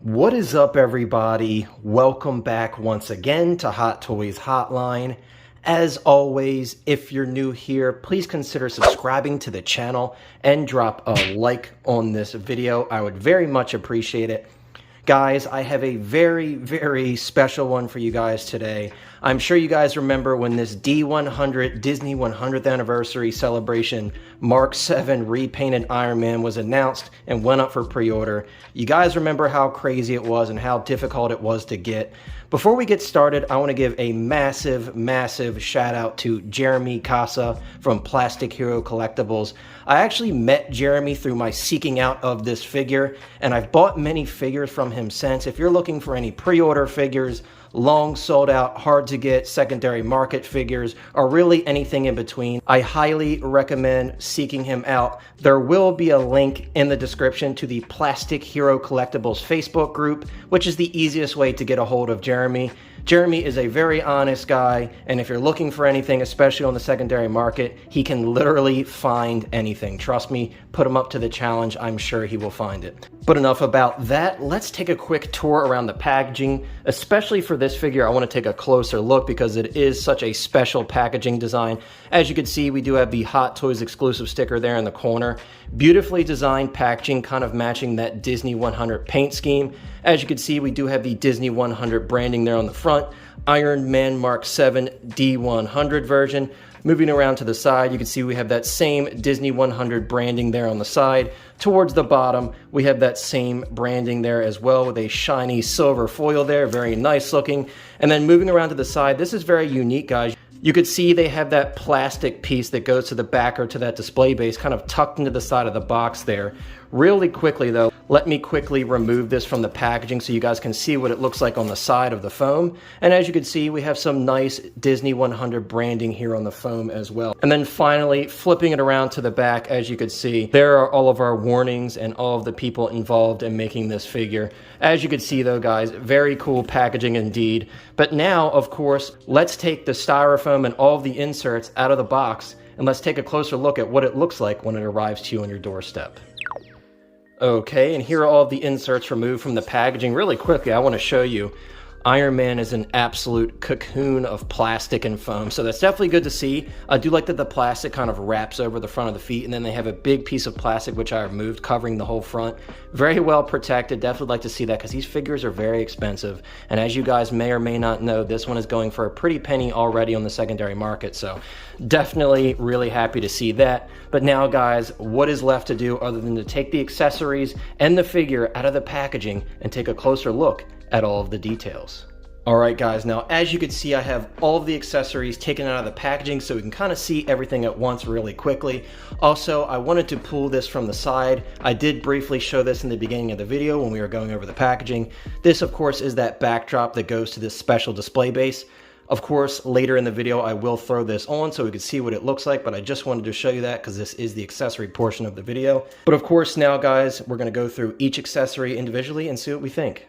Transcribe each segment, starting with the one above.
What is up, everybody? Welcome back once again to Hot Toys Hotline. As always, if you're new here, please consider subscribing to the channel and drop a like on this video. I would very much appreciate it. Guys, I have a very special one for you guys today. I'm sure you guys remember when this D100 Disney 100th Anniversary Celebration Mark 7 repainted Iron Man was announced and went up for pre-order. You guys remember how crazy it was and how difficult it was to get. Before we get started, I want to give a massive shout out to Jeremy Casa from Plastic Hero Collectibles. I actually met Jeremy through my seeking out of this figure, and I've bought many figures from him since. If you're looking for any pre-order figures, long sold out, hard to get secondary market figures, or really anything in between, I highly recommend seeking him out. There will be a link in the description to the Plastic Hero Collectibles Facebook group, which is the easiest way to get a hold of Jeremy. Jeremy is a very honest guy, and if you're looking for anything, especially on the secondary market, he can literally find anything. Trust me, put him up to the challenge, I'm sure he will find it. But enough about that, let's take a quick tour around the packaging. Especially for this figure, I want to take a closer look because it is such a special packaging design. As you can see, we do have the Hot Toys exclusive sticker there in the corner. Beautifully designed packaging, kind of matching that Disney 100 paint scheme. As you can see, we do have the Disney 100 branding there on the front. Iron Man Mark 7 D100 version. Moving around to the side, you can see we have that same Disney 100 branding there on the side. Towards the bottom, we have that same branding there as well with a shiny silver foil there, very nice looking. And then moving around to the side, this is very unique, guys. You could see they have that plastic piece that goes to the back or to that display base kind of tucked into the side of the box there. Really quickly though, let me quickly remove this from the packaging so you guys can see what it looks like on the side of the foam. And as you can see, we have some nice Disney 100 branding here on the foam as well. And then finally, flipping it around to the back, as you can see, there are all of our warnings and all of the people involved in making this figure. As you can see though, guys, very cool packaging indeed. But now, of course, let's take the styrofoam and all of the inserts out of the box and let's take a closer look at what it looks like when it arrives to you on your doorstep. Okay, and here are all of the inserts removed from the packaging. Really quickly, I want to show you Iron Man is an absolute cocoon of plastic and foam, so that's definitely good to see. I do like that the plastic kind of wraps over the front of the feet, and then they have a big piece of plastic which I removed covering the whole front. Very well protected. Definitely like to see that because these figures are very expensive, and as you guys may or may not know, this one is going for a pretty penny already on the secondary market, so definitely really happy to see that. But now, guys, what is left to do other than to take the accessories and the figure out of the packaging and take a closer look at all of the details. Alright guys, now as you can see, I have all of the accessories taken out of the packaging so we can kind of see everything at once really quickly. Also, I wanted to pull this from the side. I did briefly show this in the beginning of the video when we were going over the packaging. This, of course, is that backdrop that goes to this special display base. Of course, later in the video, I will throw this on so we can see what it looks like, but I just wanted to show you that because this is the accessory portion of the video. But of course, now guys, we're going to go through each accessory individually and see what we think.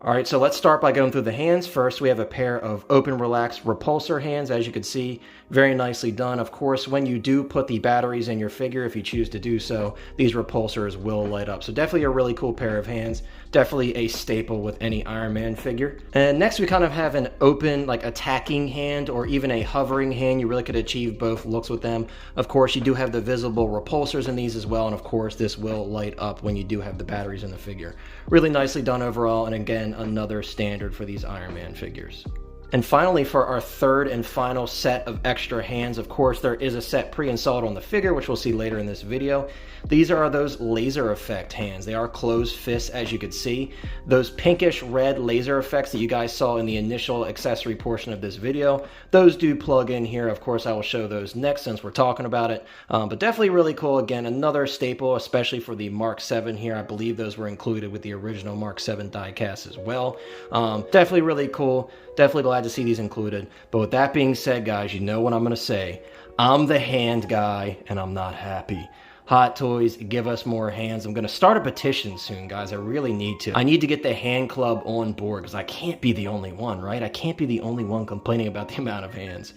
Alright, so let's start by going through the hands. First, we have a pair of open, relaxed repulsor hands, as you can see. Very nicely done. Of course, when you do put the batteries in your figure, if you choose to do so, these repulsors will light up. So definitely a really cool pair of hands. Definitely a staple with any Iron Man figure. And next, we kind of have an open, like attacking hand, or even a hovering hand. You really could achieve both looks with them. Of course, you do have the visible repulsors in these as well, and of course, this will light up when you do have the batteries in the figure. Really nicely done overall, and again, another standard for these Iron Man figures. And finally, for our third and final set of extra hands, of course, there is a set pre-installed on the figure, which we'll see later in this video. These are those laser effect hands. They are closed fists, as you could see. Those pinkish red laser effects that you guys saw in the initial accessory portion of this video, those do plug in here. Of course, I will show those next since we're talking about it. But definitely really cool. Again, another staple, especially for the Mark 7 here. I believe those were included with the original Mark 7 diecast as well. Definitely really cool. Definitely glad to see these included. But with that being said, guys, you know what I'm going to say. I'm the hand guy, and I'm not happy. Hot Toys, give us more hands. I'm going to start a petition soon, guys. I really need to. I need to get the hand club on board because I can't be the only one, right? I can't be the only one complaining about the amount of hands.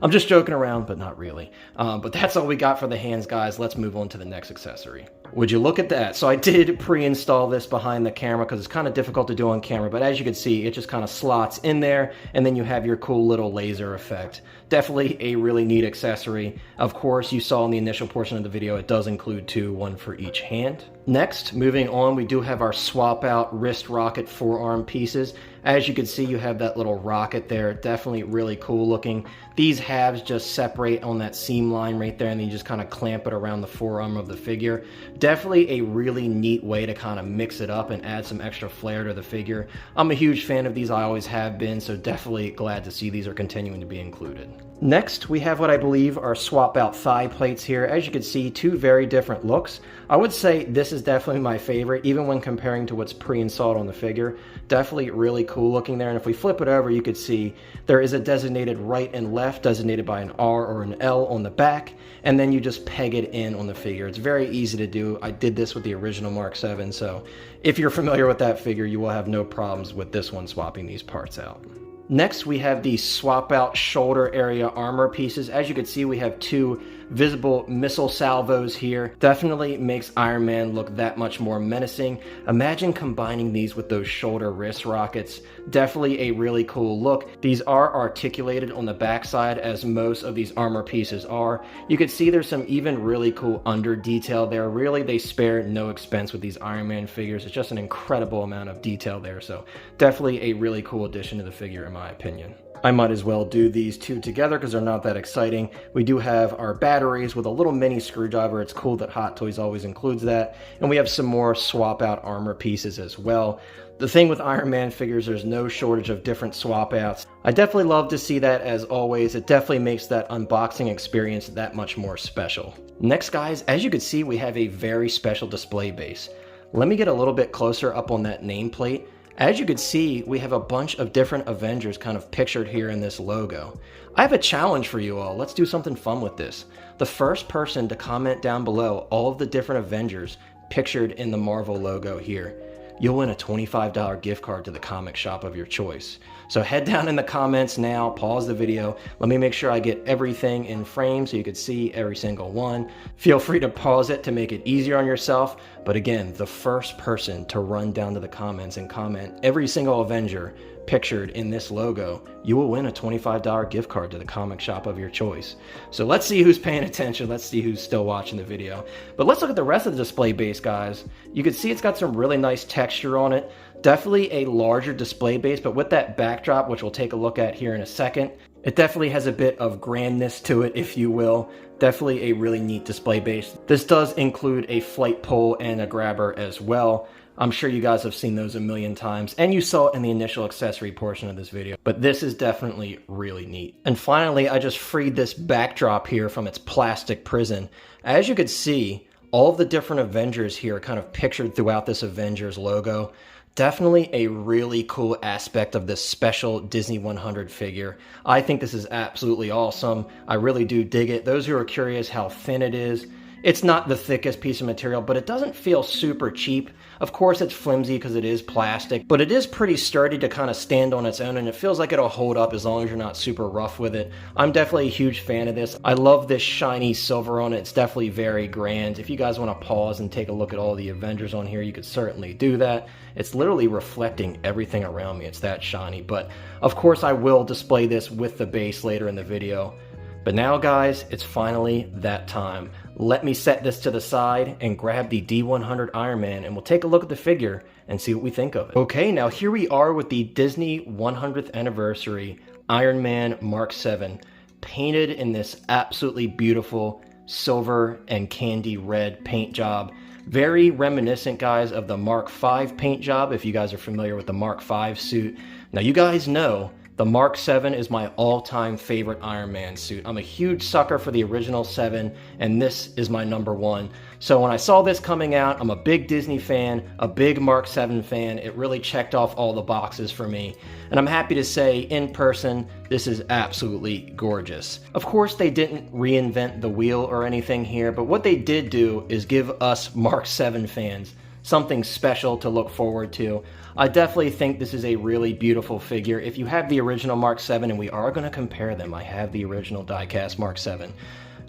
I'm just joking around, but not really. But that's all we got for the hands, guys. Let's move on to the next accessory. Would you look at that? So I did pre-install this behind the camera because it's kind of difficult to do on camera, but as you can see, it just kind of slots in there, and then you have your cool little laser effect. Definitely a really neat accessory. Of course, you saw in the initial portion of the video, it does include two, one for each hand. Next, moving on, we do have our swap out wrist rocket forearm pieces. As you can see, you have that little rocket there. Definitely really cool looking. These halves just separate on that seam line right there, and then you just kind of clamp it around the forearm of the figure. Definitely a really neat way to kind of mix it up and add some extra flair to the figure. I'm a huge fan of these, I always have been, so definitely glad to see these are continuing to be included. Next, we have what I believe are swap out thigh plates here. As you can see, two very different looks. I would say this is definitely my favorite, even when comparing to what's pre-installed on the figure. Definitely really cool looking there, and if we flip it over, you could see there is a designated right and left, designated by an R or an L on the back, and then you just peg it in on the figure. It's very easy to do. I did this with the original Mark 7, so if you're familiar with that figure, you will have no problems with this one swapping these parts out. Next, we have the swap out shoulder area armor pieces. As you can see, we have two visible missile salvos here. Definitely makes Iron Man look that much more menacing. Imagine combining these with those shoulder wrist rockets. Definitely a really cool look. These are articulated on the backside, as most of these armor pieces are. You can see there's some even really cool under detail there. Really, they spare no expense with these Iron Man figures. It's just an incredible amount of detail there. So definitely a really cool addition to the figure, in my opinion. I might as well do these two together because they're not that exciting. We do have our batteries with a little mini screwdriver. It's cool that Hot Toys always includes that. And we have some more swap out armor pieces as well. The thing with Iron Man figures, there's no shortage of different swap outs. I definitely love to see that, as always. It definitely makes that unboxing experience that much more special. Next, guys, as you can see, we have a very special display base. Let me get a little bit closer up on that nameplate. As you can see, we have a bunch of different Avengers kind of pictured here in this logo. I have a challenge for you all. Let's do something fun with this. The first person to comment down below all of the different Avengers pictured in the Marvel logo here, you'll win a $25 gift card to the comic shop of your choice. So head down in the comments now, pause the video. Let me make sure I get everything in frame so you can see every single one. Feel free to pause it to make it easier on yourself. But again, the first person to run down to the comments and comment every single Avenger pictured in this logo, you will win a $25 gift card to the comic shop of your choice. So let's see who's paying attention. Let's see who's still watching the video. But let's look at the rest of the display base, guys. You can see it's got some really nice texture on it. Definitely a larger display base, but with that backdrop, which we'll take a look at here in a second, it definitely has a bit of grandness to it, if you will. Definitely a really neat display base. This does include a flight pole and a grabber as well. I'm sure you guys have seen those a million times, and you saw it in the initial accessory portion of this video, but this is definitely really neat. And finally, I just freed this backdrop here from its plastic prison. As you can see, all of the different Avengers here are kind of pictured throughout this Avengers logo. Definitely a really cool aspect of this special Disney 100 figure. I think this is absolutely awesome. I really do dig it. Those who are curious how thin it is, it's not the thickest piece of material, but it doesn't feel super cheap. Of course, it's flimsy because it is plastic, but it is pretty sturdy to kind of stand on its own, and it feels like it'll hold up as long as you're not super rough with it. I'm definitely a huge fan of this. I love this shiny silver on it. It's definitely very grand. If you guys want to pause and take a look at all the Avengers on here, you could certainly do that. It's literally reflecting everything around me. It's that shiny, but of course I will display this with the base later in the video. But now, guys, it's finally that time. Let me set this to the side and grab the D100 Iron Man, and we'll take a look at the figure and see what we think of it. Okay, now here we are with the Disney 100th Anniversary Iron Man Mark 7, painted in this absolutely beautiful silver and candy red paint job. Very reminiscent, guys, of the Mark 5 paint job, if you guys are familiar with the Mark 5 suit. Now, you guys know the Mark 7 is my all-time favorite Iron Man suit. I'm a huge sucker for the original 7, and this is my number one. So when I saw this coming out, I'm a big Disney fan, a big Mark 7 fan. It really checked off all the boxes for me. And I'm happy to say, in person, this is absolutely gorgeous. Of course, they didn't reinvent the wheel or anything here, but what they did do is give us Mark 7 fans something special to look forward to. I definitely think this is a really beautiful figure. If you have the original Mark 7, and we are going to compare them, I have the original diecast Mark 7.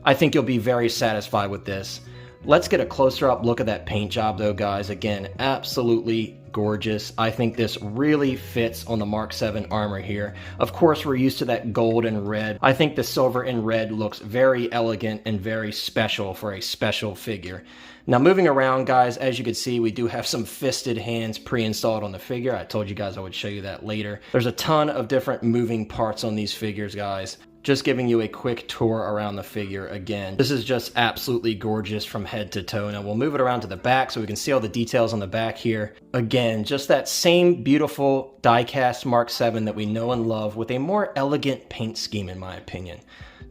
I think you'll be very satisfied with this. Let's get a closer up look at that paint job though, guys. Again, absolutely gorgeous. I think this really fits on the Mark 7 armor here. Of course, we're used to that gold and red. I think the silver and red looks very elegant and very special for a special figure. Now moving around, guys, as you can see, we do have some fisted hands pre-installed on the figure. I told you guys I would show you that later. There's a ton of different moving parts on these figures, guys. Just giving you a quick tour around the figure again. This is just absolutely gorgeous from head to toe. Now we'll move it around to the back so we can see all the details on the back here. Again, just that same beautiful die-cast Mark 7 that we know and love with a more elegant paint scheme, in my opinion.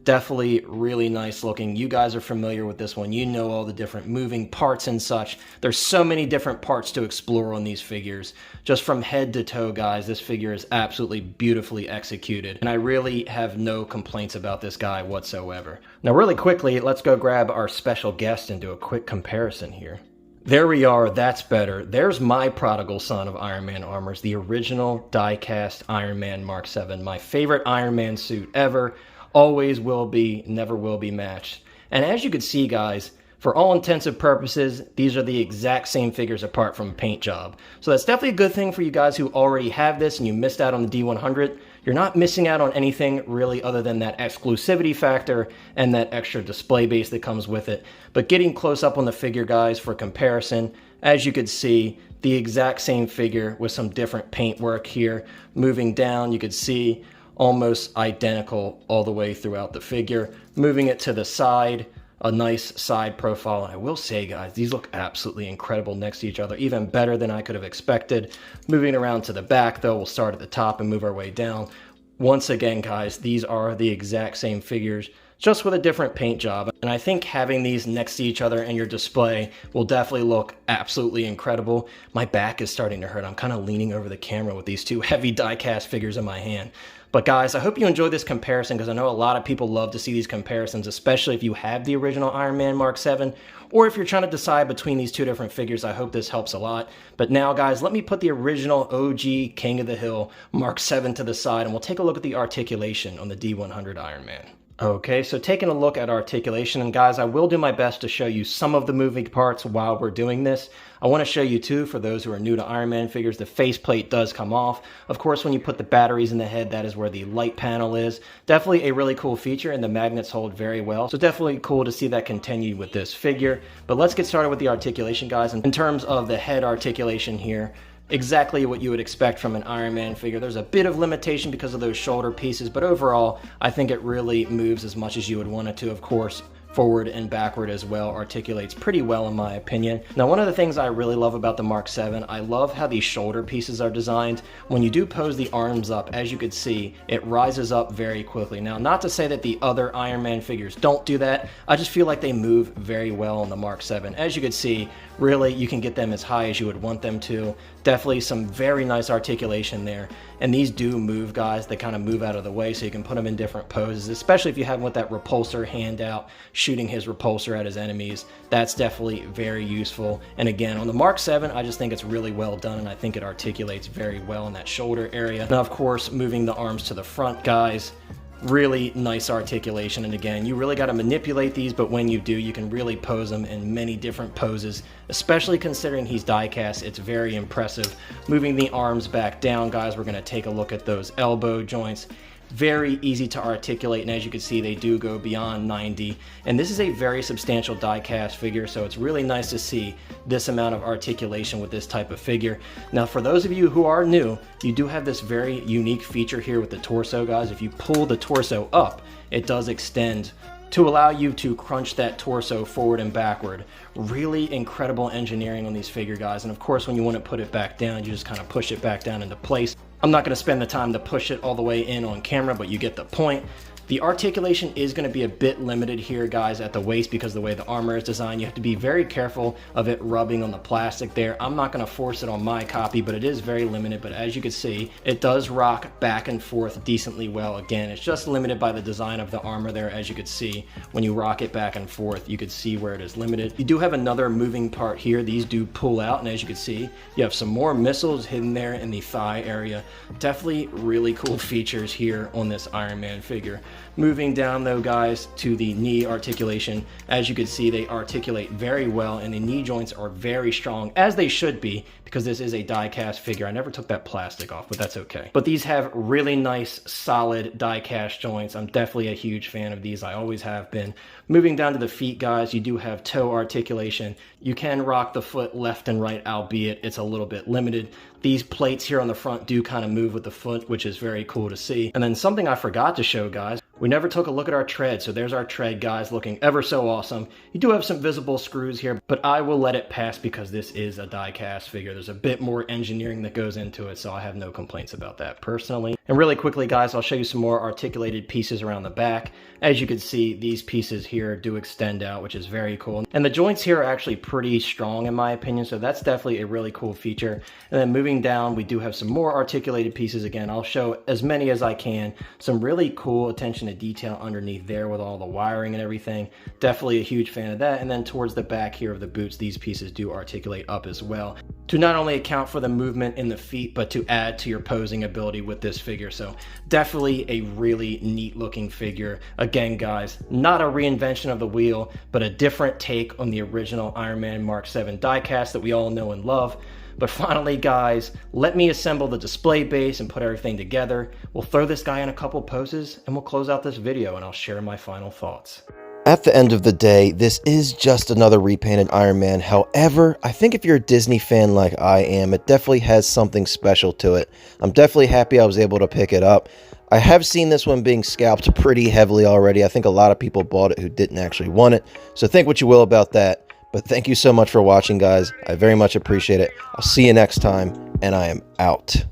Definitely really nice looking. You guys are familiar with this one. You know all the different moving parts and such. There's so many different parts to explore on these figures. Just from head to toe, guys, this figure is absolutely beautifully executed. And I really have no complaints about this guy whatsoever. Now, really quickly, let's go grab our special guest and do a quick comparison here. There we are, that's better. There's my prodigal son of Iron Man armors, the original die-cast Iron Man Mark 7. My favorite Iron Man suit ever. Always will be, never will be matched. And as you can see, guys, for all intensive purposes, these are the exact same figures apart from paint job. So that's definitely a good thing for you guys who already have this and you missed out on the D100. You're not missing out on anything really other than that exclusivity factor and that extra display base that comes with it. But getting close up on the figure, guys, for comparison, as you could see, the exact same figure with some different paint work here. Moving down, you could see almost identical all the way throughout the figure. Moving it to the side, a nice side profile. And I will say, guys, these look absolutely incredible next to each other, even better than I could have expected. Moving around to the back, though, we'll start at the top and move our way down. Once again, guys, these are the exact same figures, just with a different paint job. And I think having these next to each other in your display will definitely look absolutely incredible. My back is starting to hurt. I'm kind of leaning over the camera with these two heavy die-cast figures in my hand. But guys, I hope you enjoyed this comparison because I know a lot of people love to see these comparisons, especially if you have the original Iron Man Mark 7, or if you're trying to decide between these two different figures. I hope this helps a lot. But now, guys, let me put the original OG King of the Hill Mark 7 to the side, and we'll take a look at the articulation on the D100 Iron Man. Okay, so taking a look at articulation, and guys, I will do my best to show you some of the moving parts while we're doing this. I want to show you too, for those who are new to Iron Man figures, the faceplate does come off. Of course, when you put the batteries in the head, that is where the light panel is. Definitely a really cool feature, and the magnets hold very well. So definitely cool to see that continue with this figure. But let's get started with the articulation, guys. In terms of the head articulation here, exactly what you would expect from an Iron Man figure. There's a bit of limitation because of those shoulder pieces, but overall, I think it really moves as much as you would want it to. Of course, forward and backward as well, articulates pretty well in my opinion. Now, one of the things I really love about the Mark 7, I love how these shoulder pieces are designed. When you do pose the arms up, as you could see, it rises up very quickly. Now, not to say that the other Iron Man figures don't do that, I just feel like they move very well on the Mark 7. As you could see, really, you can get them as high as you would want them to. Definitely some very nice articulation there. And these do move, guys. They kind of move out of the way so you can put them in different poses, especially if you have them with that repulsor hand out, shooting his repulsor at his enemies. That's definitely very useful. And again, on the Mark 7, I just think it's really well done, and I think it articulates very well in that shoulder area. Now, of course, moving the arms to the front, guys, really nice articulation. And again, you really got to manipulate these, but when you do, you can really pose them in many different poses, especially considering he's die-cast. It's very impressive. Moving the arms back down, guys, we're going to take a look at those elbow joints. Very easy to articulate, and as you can see, they do go beyond 90. And this is a very substantial die-cast figure, so it's really nice to see this amount of articulation with this type of figure. Now, for those of you who are new, you do have this very unique feature here with the torso, guys. If you pull the torso up, it does extend to allow you to crunch that torso forward and backward. Really incredible engineering on these figure, guys. And of course, when you want to put it back down, you just kind of push it back down into place. I'm not going to spend the time to push it all the way in on camera, but you get the point. The articulation is going to be a bit limited here, guys, at the waist because of the way the armor is designed. You have to be very careful of it rubbing on the plastic there. I'm not going to force it on my copy, but it is very limited. But as you can see, it does rock back and forth decently well. Again, it's just limited by the design of the armor there. As you could see, when you rock it back and forth, you could see where it is limited. You do have another moving part here. These do pull out, and as you can see, you have some more missiles hidden there in the thigh area. Definitely really cool features here on this Iron Man figure. Moving down though, guys, to the knee articulation. As you can see, they articulate very well, and the knee joints are very strong, as they should be, because this is a die-cast figure. I never took that plastic off, but that's okay. But these have really nice, solid die-cast joints. I'm definitely a huge fan of these. I always have been. Moving down to the feet, guys, you do have toe articulation. You can rock the foot left and right, albeit it's a little bit limited. These plates here on the front do kind of move with the foot, which is very cool to see. And then something I forgot to show, guys, we never took a look at our tread. So there's our tread, guys, looking ever so awesome. You do have some visible screws here, but I will let it pass because this is a die-cast figure. There's a bit more engineering that goes into it, so I have no complaints about that personally. And really quickly, guys, I'll show you some more articulated pieces around the back. As you can see, these pieces here do extend out, which is very cool. And the joints here are actually pretty strong in my opinion, so that's definitely a really cool feature. And then moving down, we do have some more articulated pieces. Again, I'll show as many as I can. Some really cool attention to detail underneath there with all the wiring and everything. Definitely a huge fan of that. And then towards the back here of the boots, these pieces do articulate up as well, to not only account for the movement in the feet, but to add to your posing ability with this figure. So definitely a really neat looking figure. Again, guys, not a reinvention of the wheel, but a different take on the original Iron Man Mark 7 diecast that we all know and love. But finally, guys, let me assemble the display base and put everything together. We'll throw this guy in a couple poses and we'll close out this video and I'll share my final thoughts. At the end of the day, this is just another repainted Iron Man. However, I think if you're a Disney fan like I am, it definitely has something special to it. I'm definitely happy I was able to pick it up. I have seen this one being scalped pretty heavily already. I think a lot of people bought it who didn't actually want it. So think what you will about that. But thank you so much for watching, guys. I very much appreciate it. I'll see you next time, and I am out.